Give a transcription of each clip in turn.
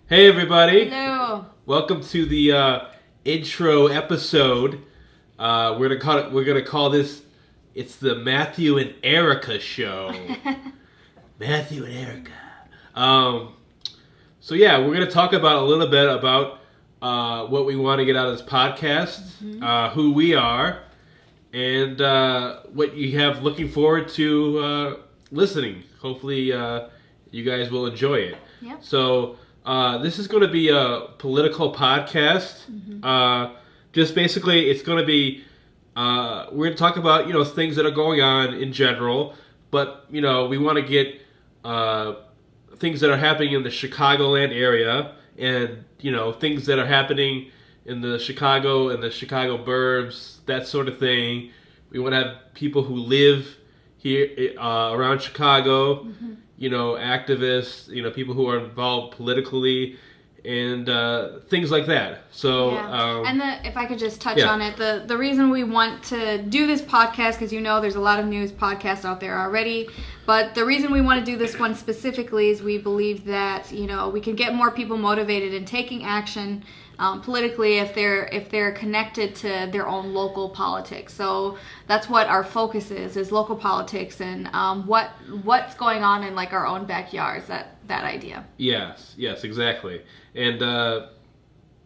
Hey everybody! Hello. Welcome to the intro episode. We're gonna call this. It's the Matthew and Erika show. Matthew and Erika. Um, so yeah, we're gonna talk about a little bit about what we want to get out of this podcast, who we are, and what you have looking forward to listening. Hopefully, you guys will enjoy it. Yep. So, this is going to be a political podcast. Just basically, it's going to be we're going to talk about things that are going on in general, but we want to get things that are happening in the Chicagoland area, and things that are happening in the Chicago and the Chicago burbs, that sort of thing. We want to have people who live here around Chicago, activists, people who are involved politically, and things like that. So, and if I could just touch yeah. on it, the reason we want to do this podcast, because there's a lot of news podcasts out there already, but the reason we want to do this one specifically is we believe that we can get more people motivated in taking action politically if they're connected to their own local politics. So that's what our focus is local politics and what's going on in like our own backyards. That idea. Yes, exactly. And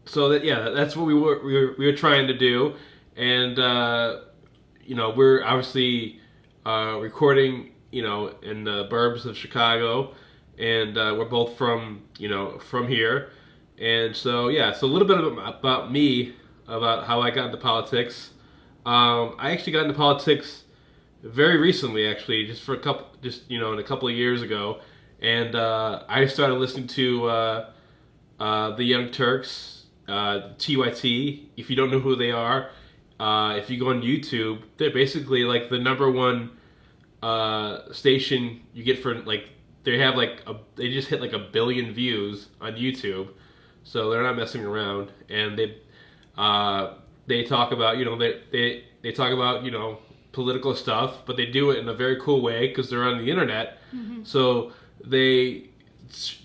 so that's what we were trying to do. And we're obviously recording in the burbs of Chicago, and we're both from here. And so so a little bit about me, about how I got into politics. I actually got into politics very recently, actually, in a couple of years ago, and I started listening to the Young Turks, TYT. If you don't know who they are, if you go on YouTube, they're basically like the number one station you get for they just hit like 1 billion views on YouTube. So they're not messing around, and they talk about they talk about political stuff, but they do it in a very cool way because they're on the internet. So they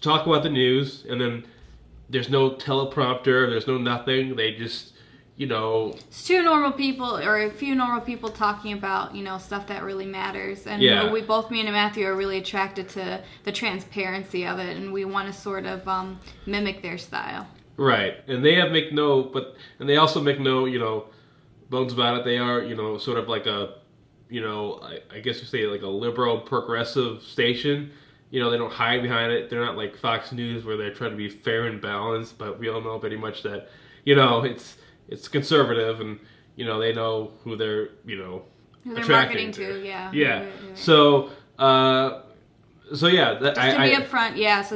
talk about the news, and then there's no teleprompter, there's no nothing. They just It's two normal people, or a few normal people talking about stuff that really matters, and me and Matthew are really attracted to the transparency of it, and we want to sort of mimic their style. Right, and they they also make no bones about it. They are sort of like a I guess you say like a liberal progressive station. They don't hide behind it. They're not like Fox News where they're trying to be fair and balanced, but we all know pretty much that it's conservative, and they know who they're Who they're attracting marketing to. Yeah. Yeah. Right. So yeah.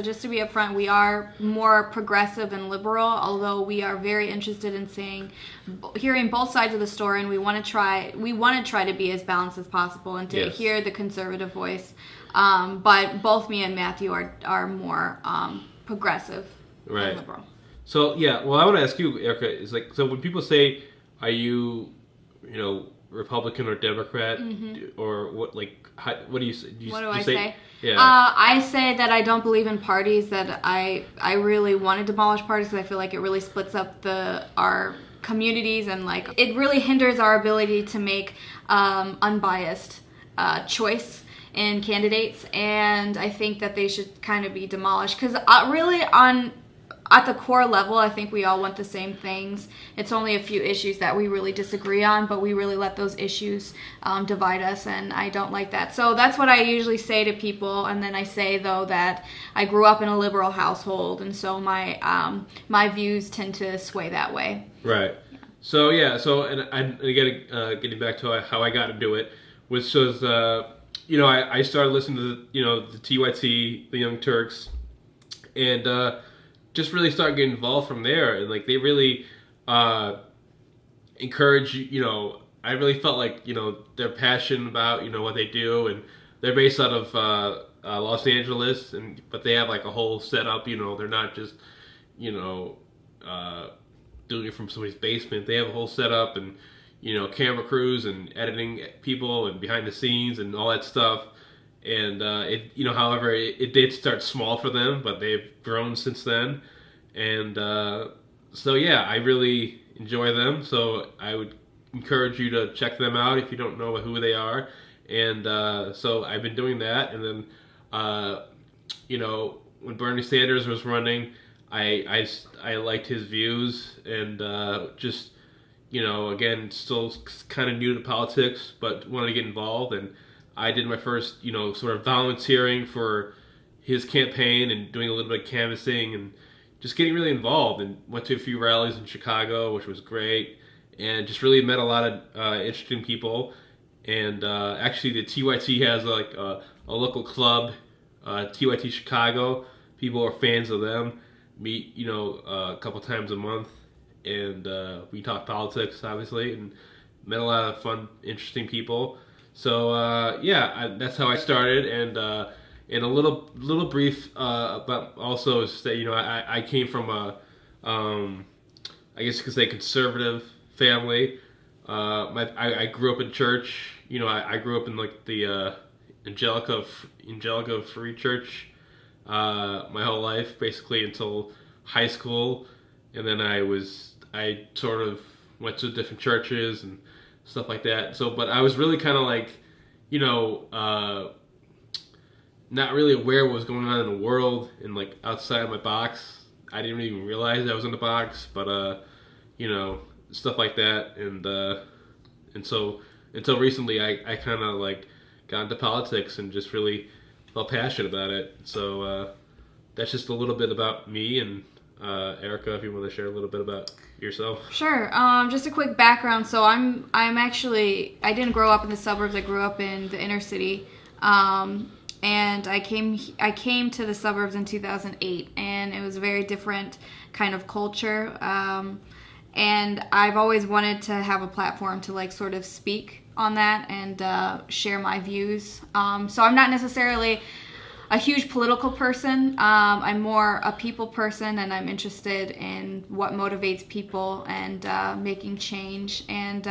Just to be upfront, we are more progressive and liberal, although we are very interested in hearing both sides of the story, and we want to try to be as balanced as possible and to hear the conservative voice. But both me and Matthew are more progressive and liberal. So well, I want to ask you, Erika, is so when people say, "Are you, Republican or Democrat, or what? What do you say? What do I say? Yeah. I say that I don't believe in parties. That I really want to demolish parties because I feel like it really splits up our communities, and like it really hinders our ability to make unbiased choice in candidates. And I think that they should kind of be demolished because really at the core level, I think we all want the same things. It's only a few issues that we really disagree on, but we really let those issues divide us, and I don't like that. So that's what I usually say to people, and then I say, though, that I grew up in a liberal household, and so my views tend to sway that way. Right. So, and again, getting back to how I got to do it, which was, I started listening to, the TYT, the Young Turks, and just really start getting involved from there, and like they really encourage I really felt like they're passionate about what they do, and they're based out of Los Angeles, but they have like a whole setup. They're not just doing it from somebody's basement. They have a whole setup, and camera crews and editing people and behind the scenes and all that stuff. And however, it did start small for them, but they've grown since then. And so yeah, I really enjoy them. So I would encourage you to check them out if you don't know who they are. And so I've been doing that. And then when Bernie Sanders was running, I liked his views and just again, still kind of new to politics, but wanted to get involved. And I did my first, sort of volunteering for his campaign and doing a little bit of canvassing and just getting really involved. And went to a few rallies in Chicago, which was great, and just really met a lot of interesting people. And actually, the TYT has like a local club, TYT Chicago. People are fans of them. Meet, a couple times a month, and we talk politics, obviously, and met a lot of fun, interesting people. So that's how I started, and a little brief about also is that I came from I guess you could say conservative family. I grew up in church. I grew up in like the Angelica Free Church my whole life, basically until high school, and then I sort of went to different churches and stuff like that. So, but I was really kind of like, not really aware of what was going on in the world and like outside of my box. I didn't even realize I was in the box, but stuff like that, and so until recently, I kind of like got into politics and just really felt passionate about it. So that's just a little bit about me. And Erica, if you want to share a little bit about yourself. Sure. Just a quick background. So I'm actually, I didn't grow up in the suburbs. I grew up in the inner city. And I came to the suburbs in 2008, and it was a very different kind of culture. And I've always wanted to have a platform to like sort of speak on that and share my views. So I'm not necessarily a huge political person. I'm more a people person, and I'm interested in what motivates people and making change. And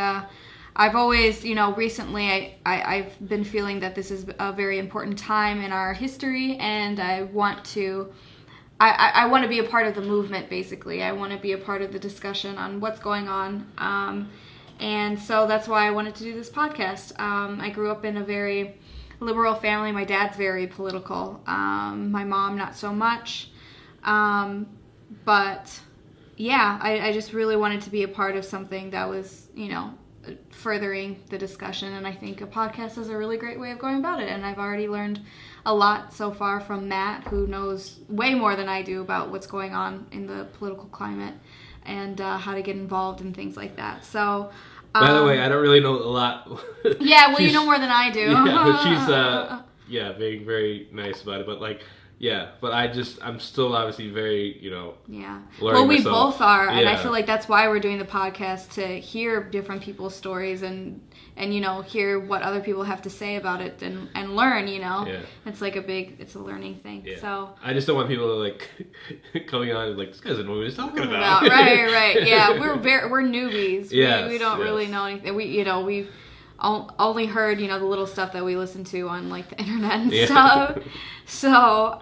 I've always, recently I've been feeling that this is a very important time in our history, and I want to be a part of the movement, basically. I want to be a part of the discussion on what's going on. And so that's why I wanted to do this podcast. I grew up in a very liberal family. My dad's very political. My mom, not so much. But yeah, I just really wanted to be a part of something that was, furthering the discussion. And I think a podcast is a really great way of going about it. And I've already learned a lot so far from Matt, who knows way more than I do about what's going on in the political climate and how to get involved and things like that. So, by the way, I don't really know a lot. Yeah, well, you know more than I do. Yeah, but she's being very nice about it. But like, yeah, but I'm still obviously very, Yeah. learning Well, we myself. both are, and I Yeah. feel like that's why we're doing the podcast, to hear different people's stories and hear what other people have to say about it and learn. Yeah. It's like it's a learning thing. Yeah. So. I just don't want people to like coming on and like, this guy doesn't know what he's talking about. Right. Yeah, we're newbies. Yes, we don't really yes. know anything. We've only heard the little stuff that we listen to on like the internet and stuff. So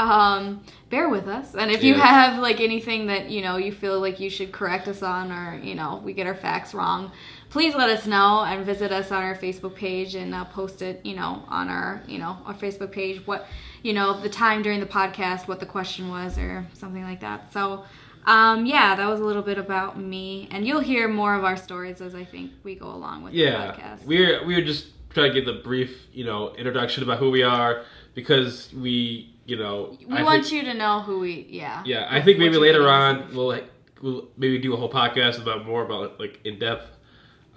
bear with us, and if you Yes. have like anything that you feel like you should correct us on, or we get our facts wrong, please let us know and visit us on our Facebook page and post it on our our Facebook page what the time during the podcast, what the question was, or something like that. So that was a little bit about me, and you'll hear more of our stories as I think we go along with the podcast. We're just trying to give the brief introduction about who we are, because we want you to know who we I think maybe what later you're on gonna we'll maybe do a whole podcast about like in depth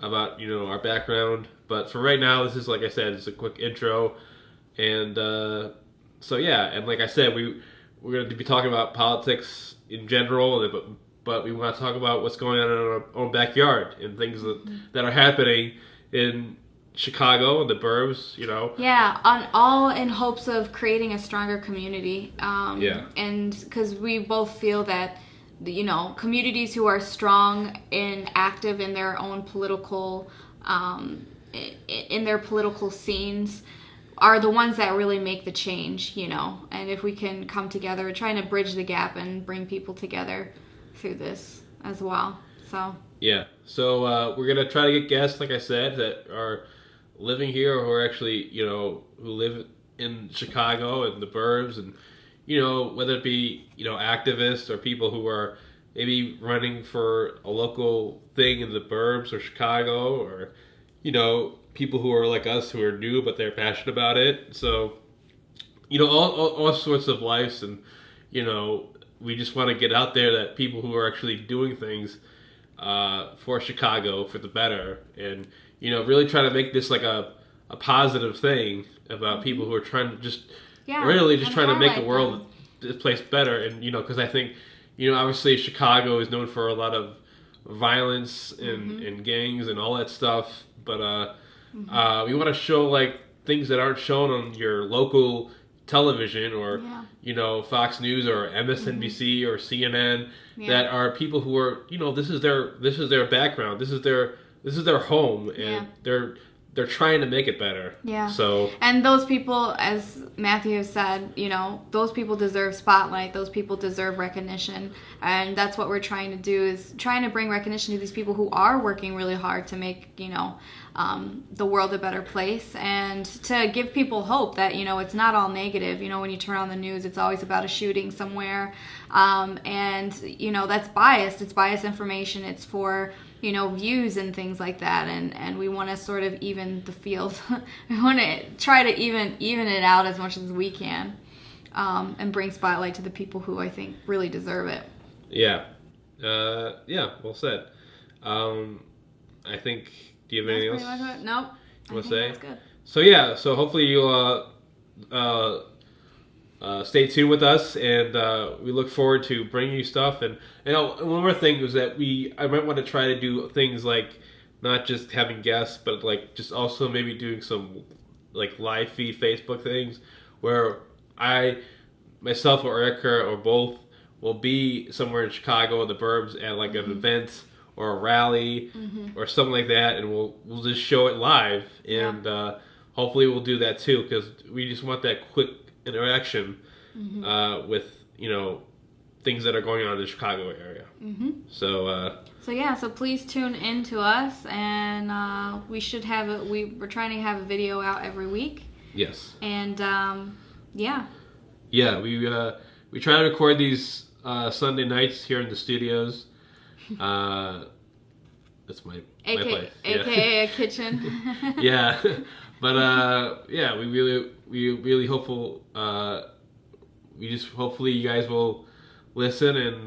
about our background. But for right now, this is, like I said, it's a quick intro, and so yeah, and like I said, we're going to be talking about politics in general, but we want to talk about what's going on in our own backyard and things that are happening in Chicago and the burbs, on all in hopes of creating a stronger community. And because we both feel that communities who are strong and active in their own political in their political scenes are the ones that really make the change. And if we can come together, trying to bridge the gap and bring people together, through this as well. So Yeah. So we're gonna try to get guests, like I said, that are living here or who are actually, who live in Chicago and the burbs, and whether it be activists or people who are maybe running for a local thing in the burbs or Chicago, or people who are like us who are new but they're passionate about it. So all sorts of lives, and we just want to get out there that people who are actually doing things for Chicago for the better, and really try to make this like a positive thing about people who are trying to just really just trying to make the world this place better. And because I think obviously Chicago is known for a lot of violence and gangs and all that stuff, but we want to show like things that aren't shown on your local television or Fox News or MSNBC or CNN, that are people who are this is their background, this is their home, and they're trying to make it better. Yeah. So, and those people, as Matthew has said, those people deserve spotlight. Those people deserve recognition, and that's what we're trying to do, is trying to bring recognition to these people who are working really hard to make the world a better place, and to give people hope that it's not all negative. When you turn on the news, it's always about a shooting somewhere, and that's biased. It's biased information. It's for views and things like that, and we want to sort of even the field. We want to try to even it out as much as we can, and bring spotlight to the people who I think really deserve it. Yeah, well said. I think. Do you have anything else? Nope. You want to say? That's good. So hopefully you'll stay tuned with us, and we look forward to bringing you stuff. And one more thing is that I might want to try to do things like not just having guests, but like just also maybe doing some like live feed Facebook things where I myself or Erika or both will be somewhere in Chicago, the burbs, at like an event or a rally or something like that, and we'll just show it live, and hopefully we'll do that too, because we just want that quick interaction with things that are going on in the Chicago area. So please tune in to us, and we should have we're trying to have a video out every week. Yes. And we try to record these Sunday nights here in the studios. That's my place. AKA a kitchen. Yeah. But we really hopeful. Hopefully you guys will listen and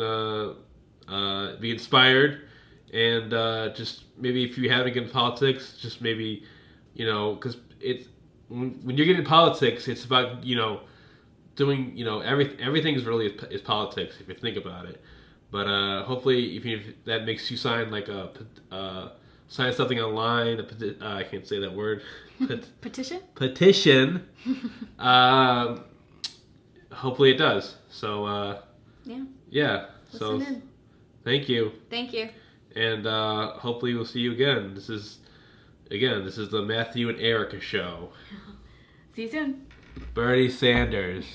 be inspired, and just maybe if you haven't get in politics, just maybe because it's when you're getting politics, it's about doing everything's really is politics if you think about it. But hopefully, if that makes you sign like sign something online, I can't say that word. Petition. Petition. Hopefully it does. So yeah. So Listen in. Thank you. Thank you. And hopefully we'll see you again. This is the Matthew and Erika show. See you soon. Bernie Sanders.